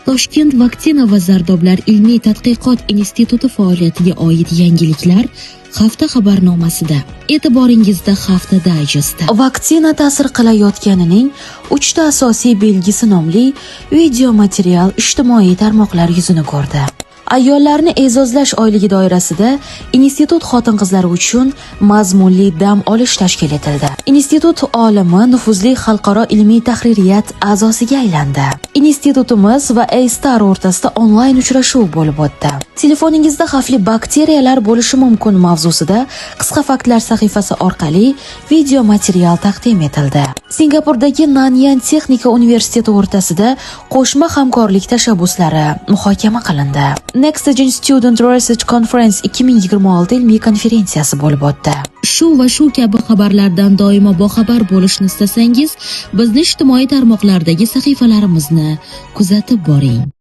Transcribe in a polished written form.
Toshkent vaksina va zardoblar ilmiy tadqiqot instituti faoliyatiga oid yangiliklar hafta xabarnomasida. E'tiboringizda hafta dayjesti. Vaksina ta'sir qilayotganining 3 ta asosiy belgisi nomli video material ijtimoiy tarmoqlar yuzini ko'rdi. Ayollarni e'zozlash oyligi doirasida institut xotin-qizlari uchun mazmunli dam olish tashkil etildi. Institut olimi nufuzli xalqaro ilmiy tahririyat a'zosiga aylandi. Institutimiz va A-Star o'rtasida onlayn uchrashuv bo'lib o'tdi. Telefoningizda xavfli bakteriyalar bo'lishi mumkin mavzusida qisqa faktlar sahifasi orqali video material taqdim etildi. Singapurdagi Nanyang texnika universiteti o'rtasida qo'shma hamkorlik tashabbuslari muhokama qilindi. Next Gen Student Research Conference 2026 ilmiy konferensiyasi bo'lib o'tdi. Shu va shu kabi xabarlardan doimo boxabar bo'lishni istasangiz, bizni ijtimoiy tarmoqlardagi sahifalarimizni kuzatib boring.